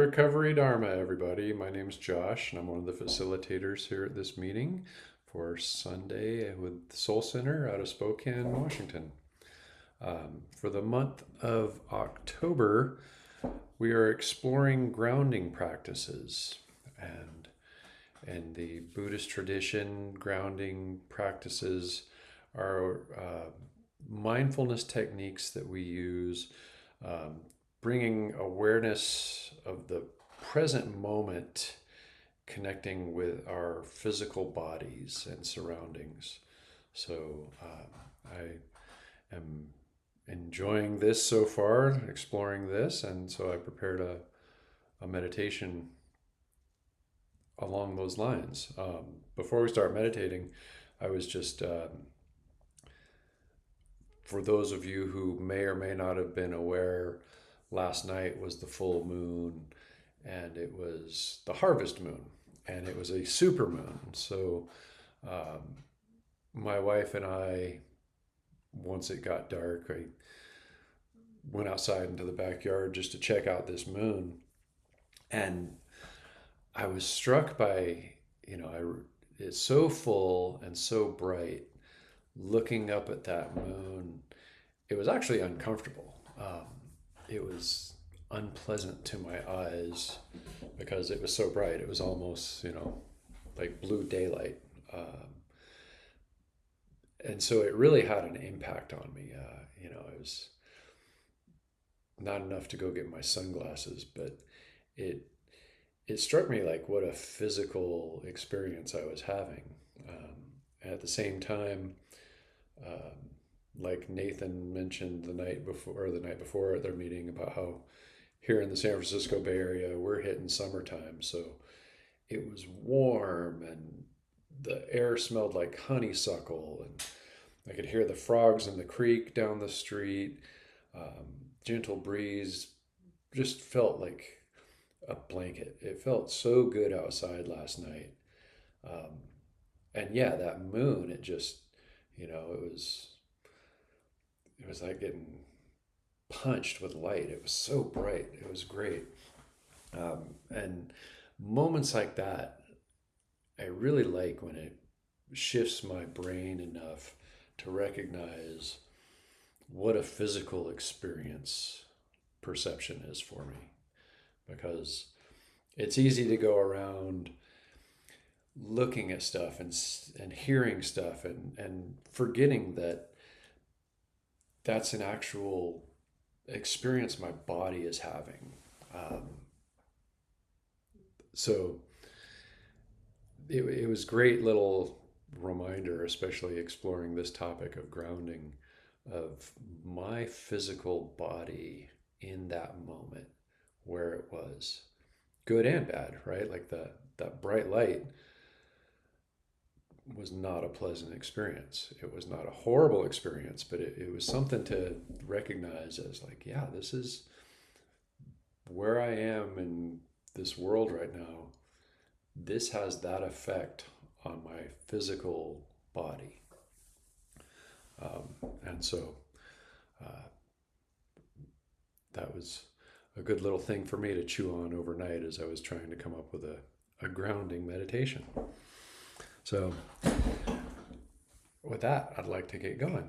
Recovery Dharma, everybody. My name's Josh, and I'm one of the facilitators here at this meeting for Sunday with Soul Center out of Spokane, Washington. For the month of October, we are exploring grounding practices. And in the Buddhist tradition, grounding practices are mindfulness techniques that we use, um, bringing awareness of the present moment, connecting with our physical bodies and surroundings. So I am enjoying this so far, exploring this, and so I prepared a meditation along those lines. Before we start meditating, I was just for those of you who may or may not have been aware, last night was the full moon and it was the harvest moon and it was a super moon. So my wife and I, once it got dark, I went outside into the backyard just to check out this moon. And I was struck by, it's so full and so bright. Looking up at that moon, it was actually uncomfortable. It was unpleasant to my eyes because it was so bright. It was almost, like blue daylight. And so it really had an impact on me. It was not enough to go get my sunglasses, but it it struck me like what a physical experience I was having. At the same time, um, like Nathan mentioned the night before at their meeting about how here in the San Francisco Bay Area we're hitting summertime, so it was warm and the air smelled like honeysuckle, and I could hear the frogs in the creek down the street. Gentle breeze, just felt like a blanket. It felt so good outside last night. Um, and yeah, that moon, it just, it was like getting punched with light. It was so bright. It was great. And moments like that, I really like when it shifts my brain enough to recognize what a physical experience perception is for me. Because it's easy to go around looking at stuff and hearing stuff and forgetting that that's an actual experience my body is having. Um, so it was great little reminder, especially exploring this topic of grounding, of my physical body in that moment where it was good and bad, right? Like that bright light was not a pleasant experience. It was not a horrible experience, but it was something to recognize as like, yeah, this is where I am in this world right now. This has that effect on my physical body. And so uh, that was a good little thing for me to chew on overnight as I was trying to come up with a grounding meditation. So, with that, I'd like to get going.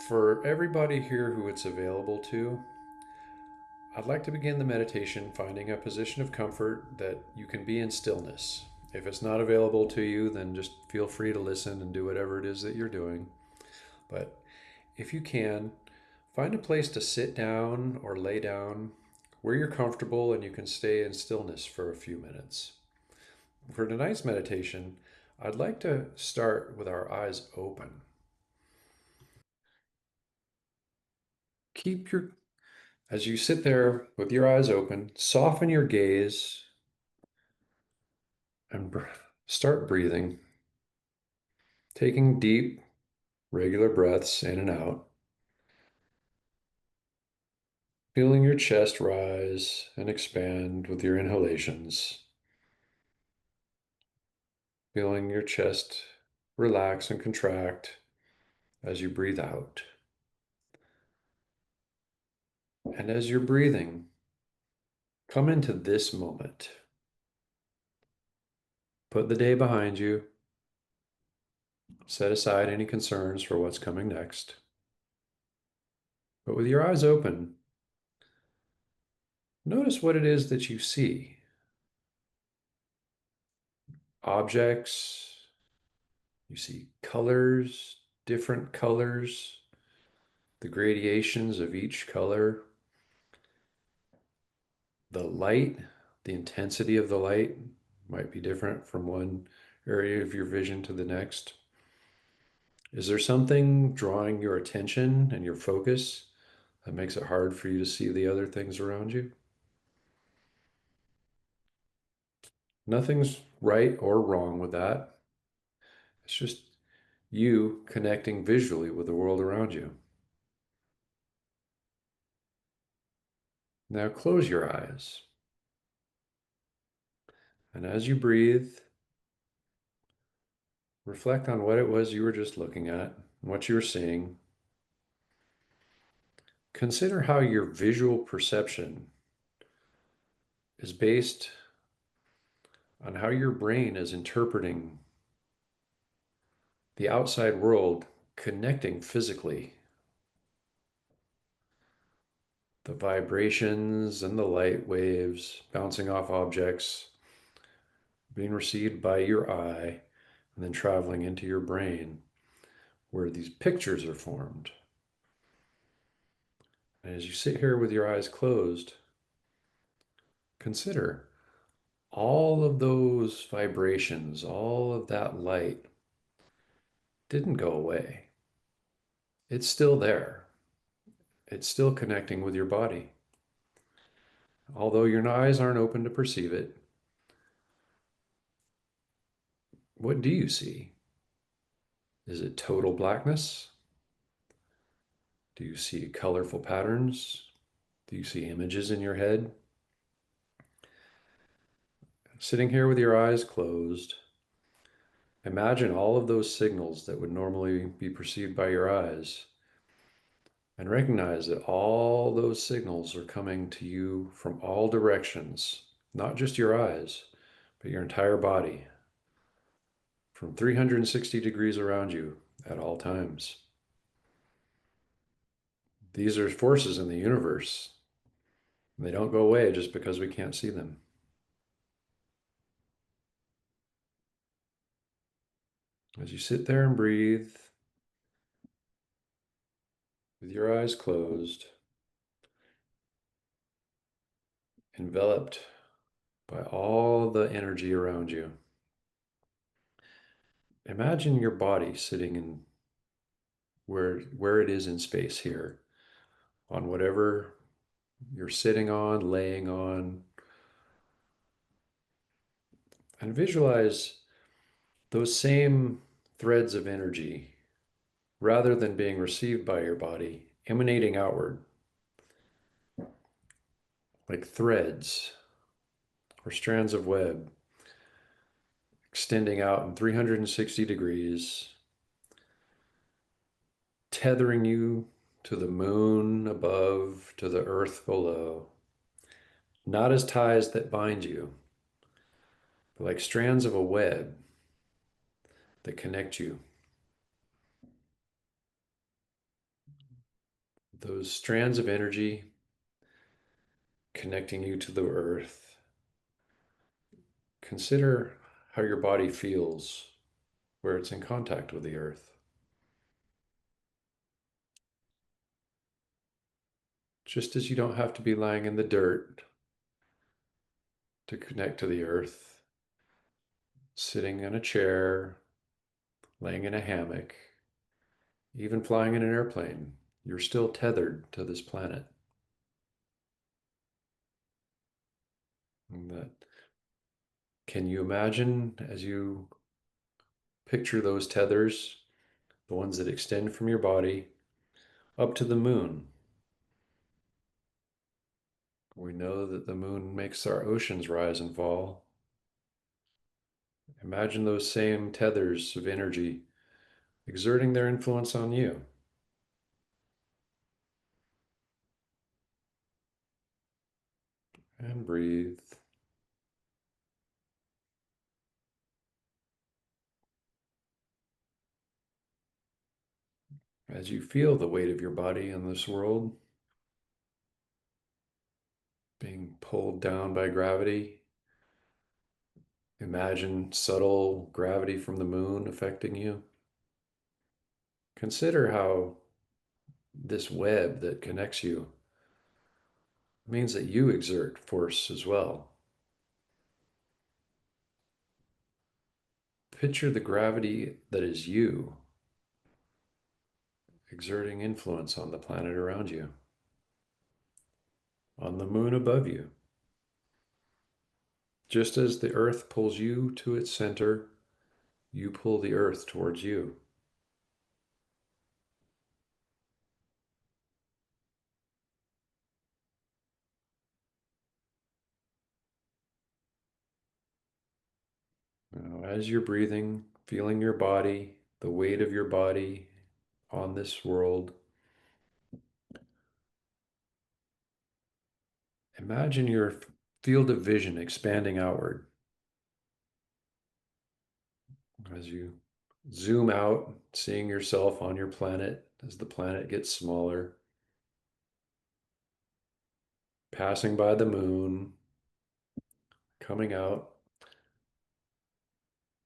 For everybody here who it's available to, I'd like to begin the meditation finding a position of comfort that you can be in stillness. If it's not available to you, then just feel free to listen and do whatever it is that you're doing. But if you can, find a place to sit down or lay down where you're comfortable and you can stay in stillness for a few minutes. For tonight's meditation, I'd like to start with our eyes open. Keep your As you sit there with your eyes open, soften your gaze and start breathing, taking deep, regular breaths in and out, feeling your chest rise and expand with your inhalations, feeling your chest relax and contract as you breathe out. And as you're breathing, come into this moment. Put the day behind you. Set aside any concerns for what's coming next. But with your eyes open, notice what it is that you see. Objects, you see colors, different colors, the gradations of each color, the light, the intensity of the light might be different from one area of your vision to the next. Is there something drawing your attention and your focus that makes it hard for you to see the other things around you? Nothing's right or wrong with that. It's just you connecting visually with the world around you. Now close your eyes. And as you breathe, reflect on what it was you were just looking at, what you were seeing. Consider how your visual perception is based on how your brain is interpreting the outside world connecting physically. The vibrations and the light waves bouncing off objects being received by your eye and then traveling into your brain where these pictures are formed. And as you sit here with your eyes closed, consider all of those vibrations, all of that light didn't go away. It's still there. It's still connecting with your body. Although your eyes aren't open to perceive it, what do you see? Is it total blackness? Do you see colorful patterns? Do you see images in your head? Sitting here with your eyes closed, imagine all of those signals that would normally be perceived by your eyes and recognize that all those signals are coming to you from all directions, not just your eyes, but your entire body, from 360 degrees around you at all times. These are forces in the universe. They don't go away just because we can't see them. As you sit there and breathe with your eyes closed, enveloped by all the energy around you, imagine your body sitting in where it is in space here, on whatever you're sitting on, laying on, and visualize those same threads of energy, rather than being received by your body, emanating outward like threads or strands of web, extending out in 360 degrees, tethering you to the moon above, to the earth below, not as ties that bind you, but like strands of a web that connect you. Those strands of energy connecting you to the earth. Consider how your body feels where it's in contact with the earth. Just as you don't have to be lying in the dirt to connect to the earth, sitting in a chair, laying in a hammock, even flying in an airplane, you're still tethered to this planet. And that, can you imagine as you picture those tethers, the ones that extend from your body up to the moon? We know that the moon makes our oceans rise and fall. Imagine those same tethers of energy exerting their influence on you. And breathe. As you feel the weight of your body in this world being pulled down by gravity, imagine subtle gravity from the moon affecting you. Consider how this web that connects you means that you exert force as well. Picture the gravity that is you exerting influence on the planet around you, on the moon above you. Just as the earth pulls you to its center, you pull the earth towards you. Now, as you're breathing, feeling your body, the weight of your body on this world, imagine your field of vision expanding outward as you zoom out, seeing yourself on your planet as the planet gets smaller, passing by the moon, coming out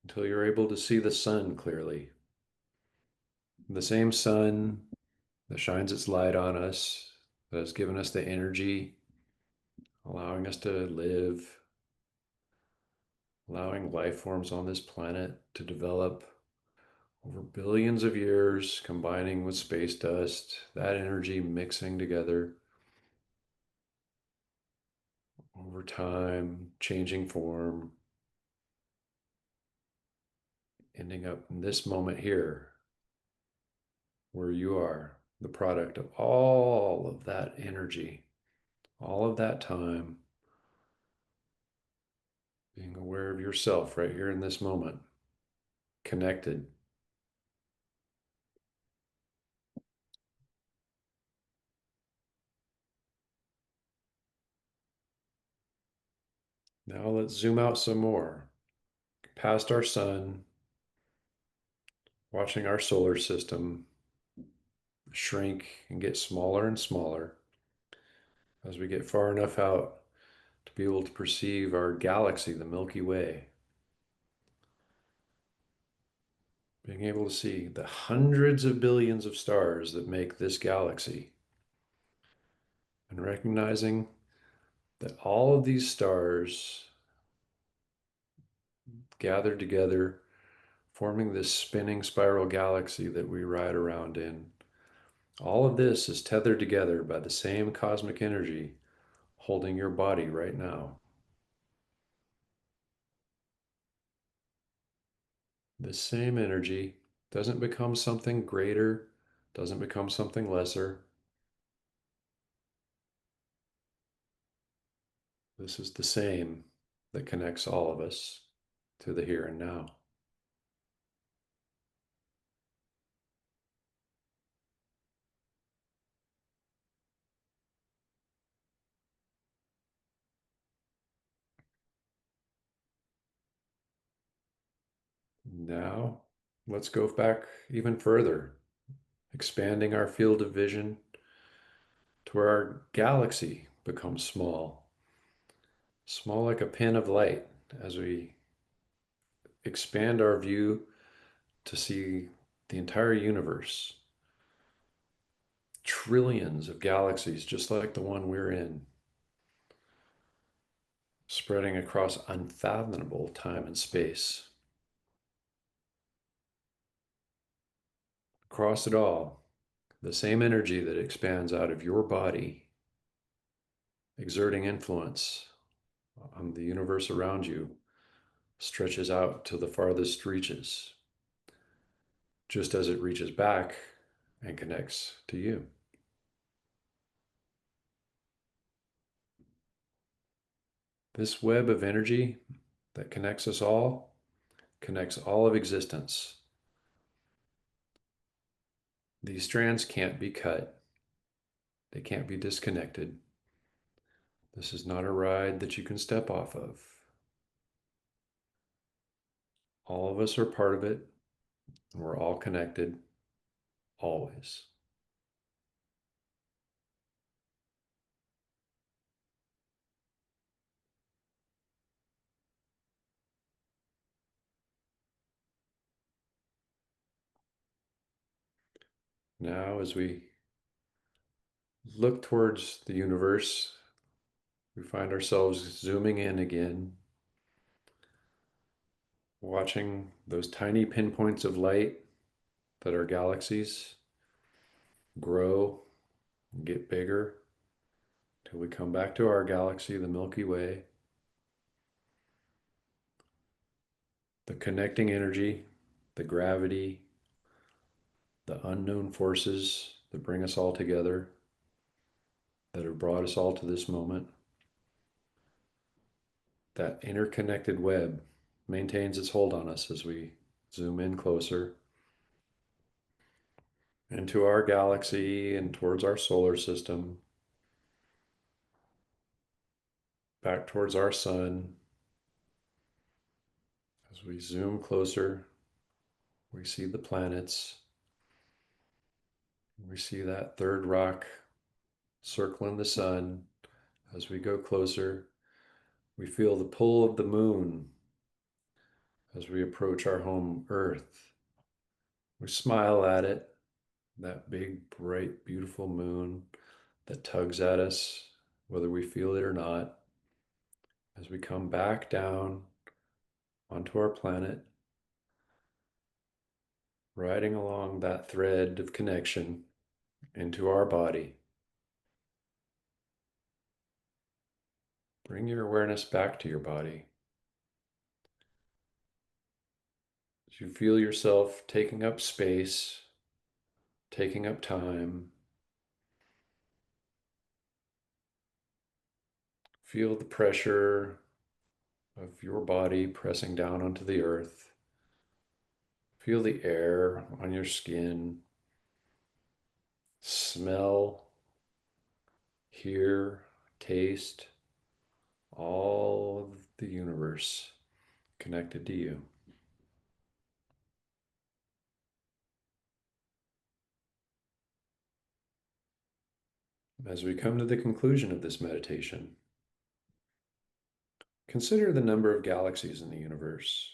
until you're able to see the sun clearly. The same sun that shines its light on us, that has given us the energy, allowing us to live, allowing life forms on this planet to develop over billions of years, combining with space dust, that energy mixing together over time, changing form, ending up in this moment here, where you are, the product of all of that energy, all of that time, being aware of yourself right here in this moment, connected. Now let's zoom out some more, past our sun, watching our solar system shrink and get smaller and smaller as we get far enough out to be able to perceive our galaxy, the Milky Way, being able to see the hundreds of billions of stars that make this galaxy, and recognizing that all of these stars gathered together, forming this spinning spiral galaxy that we ride around in. All of this is tethered together by the same cosmic energy holding your body right now. This same energy doesn't become something greater, doesn't become something lesser. This is the same that connects all of us to the here and now. Now, let's go back even further, expanding our field of vision to where our galaxy becomes small, small like a pin of light as we expand our view to see the entire universe, trillions of galaxies just like the one we're in, spreading across unfathomable time and space. Across it all, the same energy that expands out of your body, exerting influence on the universe around you, stretches out to the farthest reaches, just as it reaches back and connects to you. This web of energy that connects us all connects all of existence. These strands can't be cut. They can't be disconnected. This is not a ride that you can step off of. All of us are part of it, and we're all connected, always. Now, as we look towards the universe, we find ourselves zooming in again, watching those tiny pinpoints of light that are galaxies grow and get bigger till we come back to our galaxy, the Milky Way. The connecting energy, the gravity, the unknown forces that bring us all together, that have brought us all to this moment. That interconnected web maintains its hold on us as we zoom in closer into our galaxy and towards our solar system, back towards our sun. As we zoom closer, we see the planets. We see that third rock circling the sun. As we go closer, we feel the pull of the moon as we approach our home Earth. We smile at it, that big, bright, beautiful moon that tugs at us, whether we feel it or not. As we come back down onto our planet, riding along that thread of connection into our body. Bring your awareness back to your body. As you feel yourself taking up space, taking up time, feel the pressure of your body pressing down onto the earth. Feel the air on your skin. Smell, hear, taste all of the universe connected to you. As we come to the conclusion of this meditation, consider the number of galaxies in the universe.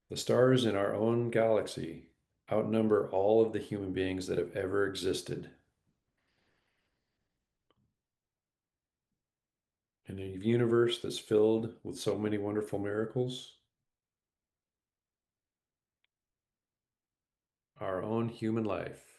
The stars in our own galaxy outnumber all of the human beings that have ever existed. In a universe that's filled with so many wonderful miracles, our own human life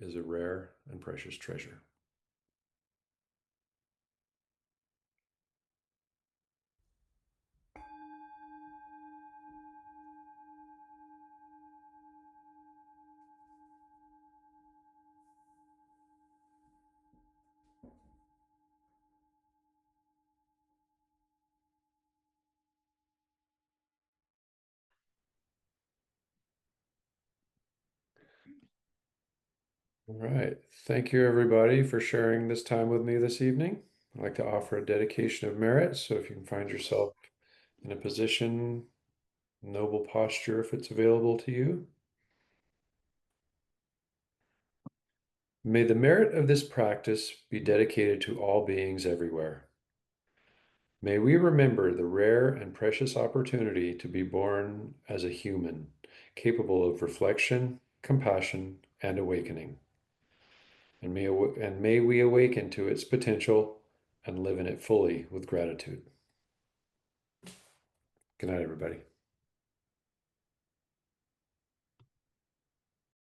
is a rare and precious treasure. All right. Thank you, everybody, for sharing this time with me this evening. I'd like to offer a dedication of merit. So if you can find yourself in a position, noble posture, if it's available to you. May the merit of this practice be dedicated to all beings everywhere. May we remember the rare and precious opportunity to be born as a human, capable of reflection, compassion, and awakening. And may we awaken to its potential and live in it fully with gratitude. Good night, everybody.